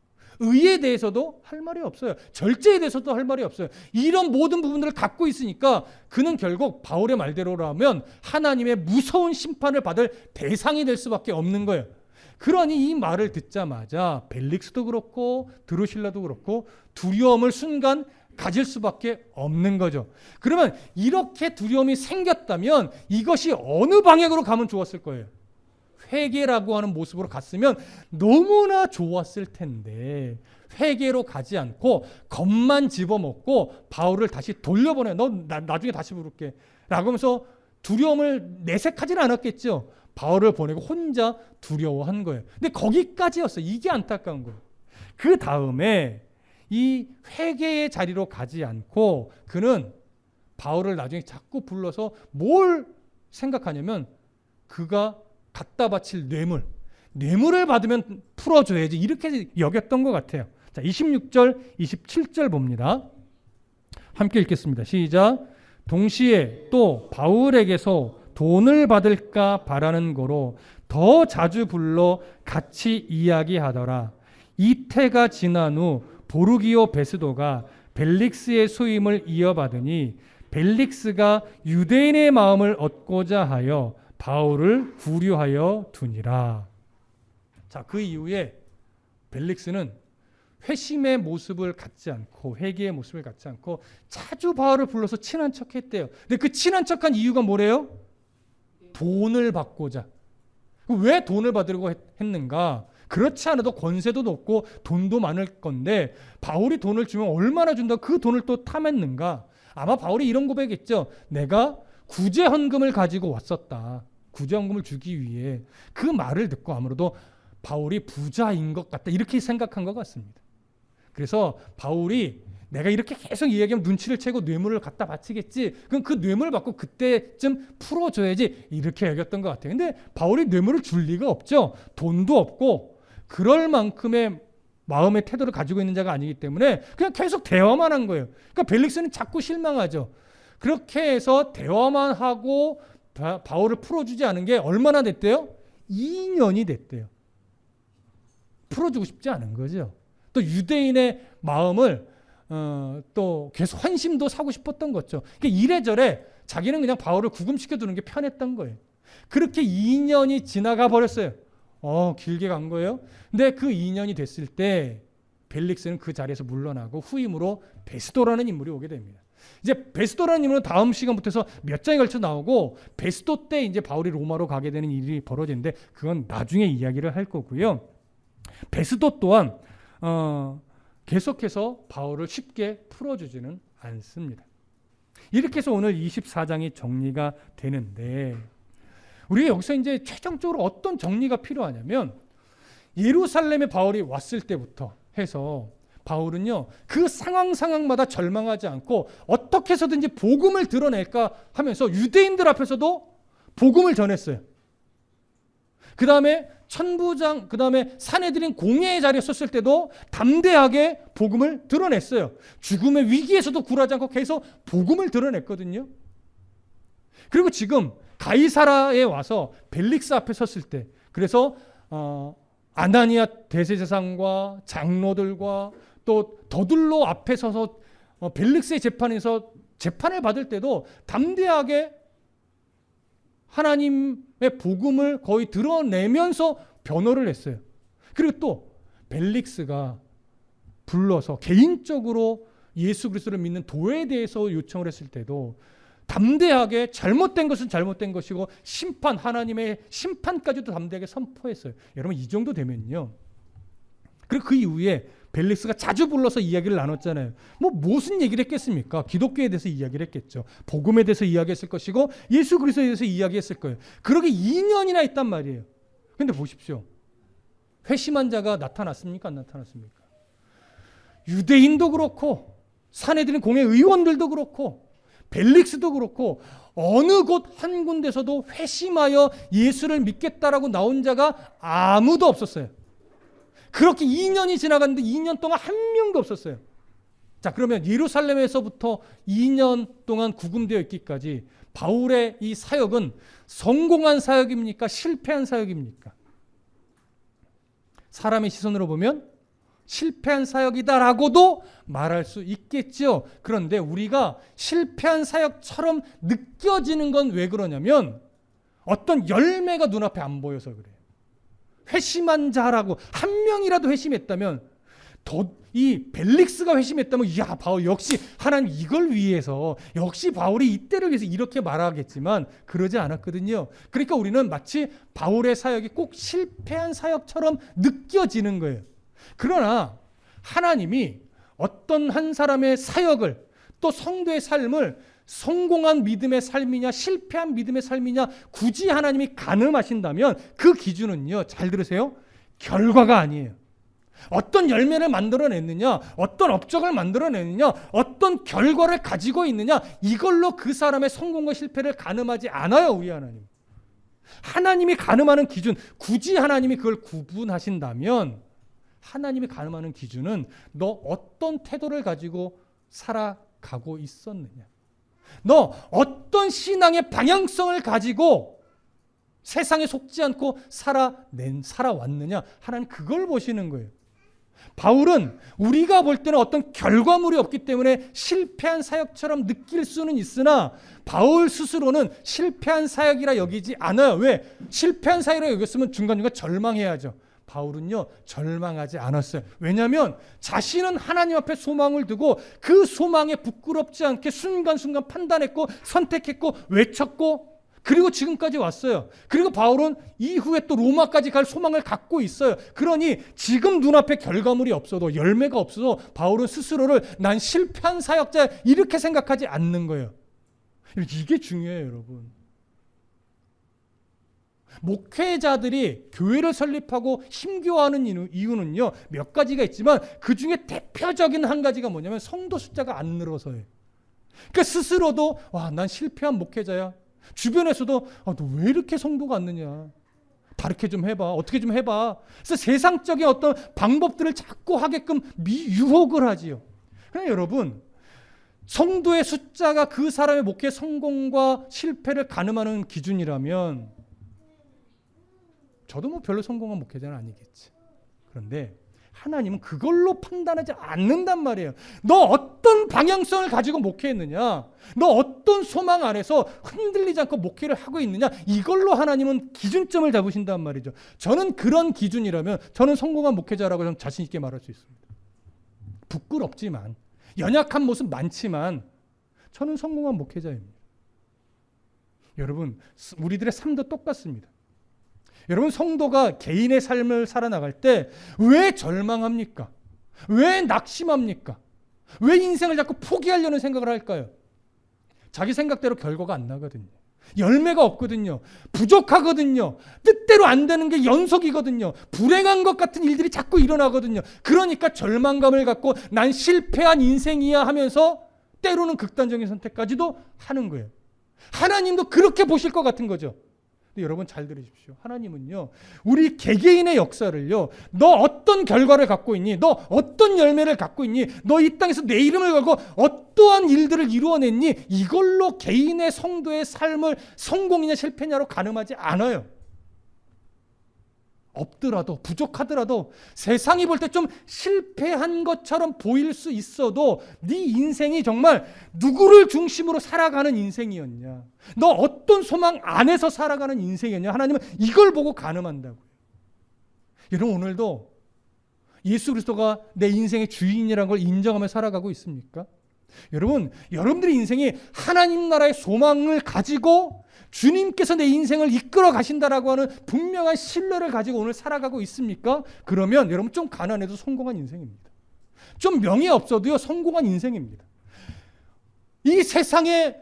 의에 대해서도 할 말이 없어요. 절제에 대해서도 할 말이 없어요. 이런 모든 부분들을 갖고 있으니까 그는 결국 바울의 말대로라면 하나님의 무서운 심판을 받을 대상이 될 수밖에 없는 거예요. 그러니 이 말을 듣자마자 벨릭스도 그렇고 드루실라도 그렇고 두려움을 순간 가질 수밖에 없는 거죠. 그러면 이렇게 두려움이 생겼다면 이것이 어느 방향으로 가면 좋았을 거예요? 회개라고 하는 모습으로 갔으면 너무나 좋았을 텐데 회개로 가지 않고 겁만 집어먹고 바울을 다시 돌려보내. 너 나중에 다시 부를게 라고 하면서 두려움을 내색하지는 않았겠죠. 바울을 보내고 혼자 두려워한 거예요. 근데 거기까지였어요. 이게 안타까운 거예요. 그 다음에 이 회개의 자리로 가지 않고 그는 바울을 나중에 자꾸 불러서 뭘 생각하냐면 그가 갖다 바칠 뇌물을 받으면 풀어줘야지 이렇게 여겼던 것 같아요. 자, 26절, 27절 봅니다. 함께 읽겠습니다. 시작. 동시에 또 바울에게서 돈을 받을까 바라는 거로 더 자주 불러 같이 이야기하더라. 이태가 지난 후 보르기오 베스도가 벨릭스의 소임을 이어받으니 벨릭스가 유대인의 마음을 얻고자 하여 바울을 구류하여 두니라. 자, 그 이후에 벨릭스는 회심의 모습을 갖지 않고 회개의 모습을 갖지 않고 자주 바울을 불러서 친한 척했대요. 근데 그 친한 척한 이유가 뭐래요? 돈을 받고자. 왜 돈을 받으려고 했는가? 그렇지 않아도 권세도 높고 돈도 많을 건데 바울이 돈을 주면 얼마나 준다고 그 돈을 또 탐했는가? 아마 바울이 이런 고백했죠. 내가 구제헌금을 가지고 왔었다. 구제헌금을 주기 위해. 그 말을 듣고 아무래도 바울이 부자인 것 같다 이렇게 생각한 것 같습니다. 그래서 바울이 내가 이렇게 계속 이야기하면 눈치를 채고 뇌물을 갖다 바치겠지. 그럼 그 뇌물을 받고 그때쯤 풀어줘야지 이렇게 여겼던 것 같아요. 근데 바울이 뇌물을 줄 리가 없죠. 돈도 없고 그럴 만큼의 마음의 태도를 가지고 있는 자가 아니기 때문에 그냥 계속 대화만 한 거예요. 그러니까 벨릭스는 자꾸 실망하죠. 그렇게 해서 대화만 하고 바울을 풀어주지 않은 게 얼마나 됐대요? 2년이 됐대요. 풀어주고 싶지 않은 거죠. 또 유대인의 마음을 또 계속 환심도 사고 싶었던 거죠. 그러니까 이래저래 자기는 그냥 바울을 구금시켜두는 게 편했던 거예요. 그렇게 2년이 지나가 버렸어요. 길게 간 거예요. 근데 그 2년이 됐을 때 벨릭스는 그 자리에서 물러나고 후임으로 베스도라는 인물이 오게 됩니다. 이제 베스도라는 인물은 다음 시간부터 해서 몇 장에 걸쳐 나오고 베스도 때 이제 바울이 로마로 가게 되는 일이 벌어지는데 그건 나중에 이야기를 할 거고요. 베스도 또한 계속해서 바울을 쉽게 풀어주지는 않습니다. 이렇게 해서 오늘 24장이 정리가 되는데 우리가 여기서 이제 최종적으로 어떤 정리가 필요하냐면 예루살렘에 바울이 왔을 때부터 해서 바울은요 그 상황마다 절망하지 않고 어떻게 해서든지 복음을 드러낼까 하면서 유대인들 앞에서도 복음을 전했어요. 그 다음에 천부장, 그 다음에 사내들인 공회의 자리에 섰을 때도 담대하게 복음을 드러냈어요. 죽음의 위기에서도 굴하지 않고 계속 복음을 드러냈거든요. 그리고 지금 가이사라에 와서 벨릭스 앞에 섰을 때 그래서 아나니아 대제사장과 장로들과 또 더둘로 앞에 서서 벨릭스의 재판에서 재판을 받을 때도 담대하게 하나님의 복음을 거의 드러내면서 변호를 했어요. 그리고 또 벨릭스가 불러서 개인적으로 예수 그리스도를 믿는 도에 대해서 요청을 했을 때도 담대하게 잘못된 것은 잘못된 것이고 하나님의 심판까지도 담대하게 선포했어요. 여러분 이 정도 되면요. 그리고 그 이후에 벨릭스가 자주 불러서 이야기를 나눴잖아요. 무슨 얘기를 했겠습니까? 기독교에 대해서 이야기를 했겠죠. 복음에 대해서 이야기했을 것이고 예수 그리스도에 대해서 이야기했을 거예요. 그러게 2년이나 있단 말이에요. 근데 보십시오. 회심한 자가 나타났습니까? 안 나타났습니까? 유대인도 그렇고 사내들인 공회 의원들도 그렇고 벨릭스도 그렇고 어느 곳 한 군데서도 회심하여 예수를 믿겠다라고 나온 자가 아무도 없었어요. 그렇게 2년이 지나갔는데 2년 동안 한 명도 없었어요. 자, 그러면 예루살렘에서부터 2년 동안 구금되어 있기까지 바울의 이 사역은 성공한 사역입니까? 실패한 사역입니까? 사람의 시선으로 보면 실패한 사역이다라고도 말할 수 있겠죠. 그런데 우리가 실패한 사역처럼 느껴지는 건 왜 그러냐면 어떤 열매가 눈앞에 안 보여서 그래요. 회심한 자라고 한 명이라도 회심했다면 이 벨릭스가 회심했다면 바울 역시 하나님 이걸 위해서 역시 바울이 이때를 위해서 이렇게 말하겠지만 그러지 않았거든요. 그러니까 우리는 마치 바울의 사역이 꼭 실패한 사역처럼 느껴지는 거예요. 그러나 하나님이 어떤 한 사람의 사역을 또 성도의 삶을 성공한 믿음의 삶이냐 실패한 믿음의 삶이냐 굳이 하나님이 가늠하신다면 그 기준은요 잘 들으세요 결과가 아니에요. 어떤 열매를 만들어냈느냐, 어떤 업적을 만들어냈느냐, 어떤 결과를 가지고 있느냐, 이걸로 그 사람의 성공과 실패를 가늠하지 않아요. 우리 하나님. 하나님이 가늠하는 기준, 굳이 하나님이 그걸 구분하신다면 하나님이 가늠하는 기준은 너 어떤 태도를 가지고 살아가고 있었느냐, 너 어떤 신앙의 방향성을 가지고 세상에 속지 않고 살아왔느냐, 하나님 그걸 보시는 거예요. 바울은 우리가 볼 때는 어떤 결과물이 없기 때문에 실패한 사역처럼 느낄 수는 있으나 바울 스스로는 실패한 사역이라 여기지 않아요. 왜? 실패한 사역이라 여겼으면 중간중간 절망해야죠. 바울은요, 절망하지 않았어요. 왜냐하면 자신은 하나님 앞에 소망을 두고 그 소망에 부끄럽지 않게 순간순간 판단했고 선택했고 외쳤고 그리고 지금까지 왔어요. 그리고 바울은 이후에 또 로마까지 갈 소망을 갖고 있어요. 그러니 지금 눈앞에 결과물이 없어도, 열매가 없어도 바울은 스스로를 난 실패한 사역자 이렇게 생각하지 않는 거예요. 이게 중요해요, 여러분. 목회자들이 교회를 설립하고 힘겨워하는 이유는요, 몇 가지가 있지만 그 중에 대표적인 한 가지가 뭐냐면 성도 숫자가 안 늘어서예요. 그러니까 스스로도 난 실패한 목회자야. 주변에서도 너 왜 이렇게 성도가 안 느냐, 다르게 좀 해봐, 어떻게 좀 해봐. 그래서 세상적인 어떤 방법들을 자꾸 하게끔 유혹을 하지요. 그러니까 여러분, 성도의 숫자가 그 사람의 목회 성공과 실패를 가늠하는 기준이라면 저도 별로 성공한 목회자는 아니겠지. 그런데 하나님은 그걸로 판단하지 않는단 말이에요. 너 어떤 방향성을 가지고 목회했느냐, 너 어떤 소망 안에서 흔들리지 않고 목회를 하고 있느냐, 이걸로 하나님은 기준점을 잡으신단 말이죠. 저는 그런 기준이라면 저는 성공한 목회자라고 저는 자신 있게 말할 수 있습니다. 부끄럽지만, 연약한 모습 많지만 저는 성공한 목회자입니다. 여러분, 우리들의 삶도 똑같습니다. 여러분, 성도가 개인의 삶을 살아나갈 때 왜 절망합니까? 왜 낙심합니까? 왜 인생을 자꾸 포기하려는 생각을 할까요? 자기 생각대로 결과가 안 나거든요. 열매가 없거든요. 부족하거든요. 뜻대로 안 되는 게 연속이거든요. 불행한 것 같은 일들이 자꾸 일어나거든요. 그러니까 절망감을 갖고 난 실패한 인생이야 하면서 때로는 극단적인 선택까지도 하는 거예요. 하나님도 그렇게 보실 것 같은 거죠. 근데 여러분 잘 들으십시오. 하나님은요, 우리 개개인의 역사를요, 너 어떤 결과를 갖고 있니? 너 어떤 열매를 갖고 있니? 너 이 땅에서 내 이름을 걸고 어떠한 일들을 이루어냈니? 이걸로 개인의 성도의 삶을 성공이냐 실패냐로 가늠하지 않아요. 없더라도, 부족하더라도, 세상이 볼 때 좀 실패한 것처럼 보일 수 있어도 네 인생이 정말 누구를 중심으로 살아가는 인생이었냐, 너 어떤 소망 안에서 살아가는 인생이었냐, 하나님은 이걸 보고 가늠한다고요. 여러분, 오늘도 예수 그리스도가 내 인생의 주인이라는 걸 인정하며 살아가고 있습니까? 여러분, 여러분들의 인생이 하나님 나라의 소망을 가지고 주님께서 내 인생을 이끌어 가신다라고 하는 분명한 신뢰를 가지고 오늘 살아가고 있습니까? 그러면 여러분, 좀 가난해도 성공한 인생입니다. 좀 명예 없어도요, 성공한 인생입니다. 이 세상에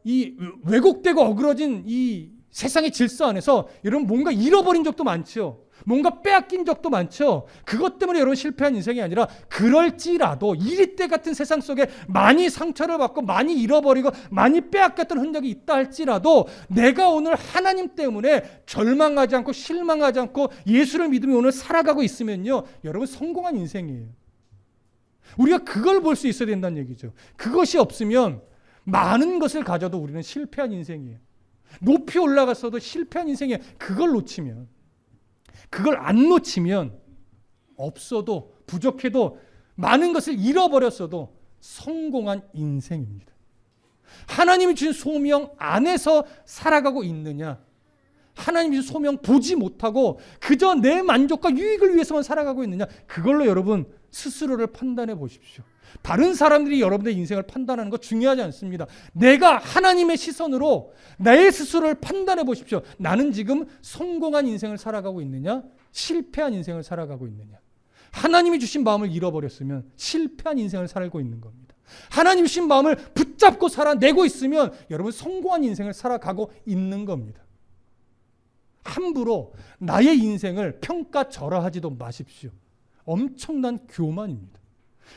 이 왜곡되고 어그러진 이 세상의 질서 안에서 여러분 뭔가 잃어버린 적도 많죠. 뭔가 빼앗긴 적도 많죠. 그것 때문에 여러분 실패한 인생이 아니라, 그럴지라도 이리때 같은 세상 속에 많이 상처를 받고 많이 잃어버리고 많이 빼앗겼던 흔적이 있다 할지라도 내가 오늘 하나님 때문에 절망하지 않고 실망하지 않고 예수를 믿으며 오늘 살아가고 있으면요, 여러분 성공한 인생이에요. 우리가 그걸 볼 수 있어야 된다는 얘기죠. 그것이 없으면 많은 것을 가져도 우리는 실패한 인생이에요. 높이 올라갔어도 실패한 인생이에요. 그걸 안 놓치면 없어도, 부족해도, 많은 것을 잃어버렸어도 성공한 인생입니다. 하나님이 주신 소명 안에서 살아가고 있느냐, 하나님이 주신 소명 보지 못하고 그저 내 만족과 유익을 위해서만 살아가고 있느냐, 그걸로 여러분 스스로를 판단해 보십시오. 다른 사람들이 여러분의 인생을 판단하는 거 중요하지 않습니다. 내가 하나님의 시선으로 내 스스로를 판단해 보십시오. 나는 지금 성공한 인생을 살아가고 있느냐, 실패한 인생을 살아가고 있느냐. 하나님이 주신 마음을 잃어버렸으면 실패한 인생을 살고 있는 겁니다. 하나님이 주신 마음을 붙잡고 살아내고 있으면 여러분 성공한 인생을 살아가고 있는 겁니다. 함부로 나의 인생을 평가절하하지도 마십시오. 엄청난 교만입니다.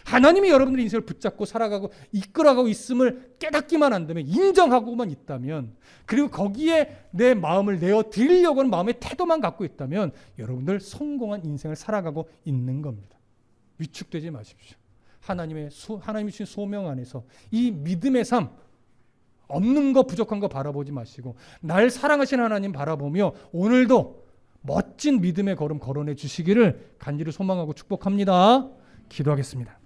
하나님이 여러분들의 인생을 붙잡고 살아가고 이끌어가고 있음을 깨닫기만 한다면, 인정하고만 있다면, 그리고 거기에 내 마음을 내어 드리려고 하는 마음의 태도만 갖고 있다면 여러분들 성공한 인생을 살아가고 있는 겁니다. 위축되지 마십시오. 하나님이 주신 소명 안에서 이 믿음의 삶, 없는 거 부족한 거 바라보지 마시고 날 사랑하시는 하나님 바라보며 오늘도 멋진 믿음의 걸음 걸어내 주시기를 간절히 소망하고 축복합니다. 기도하겠습니다.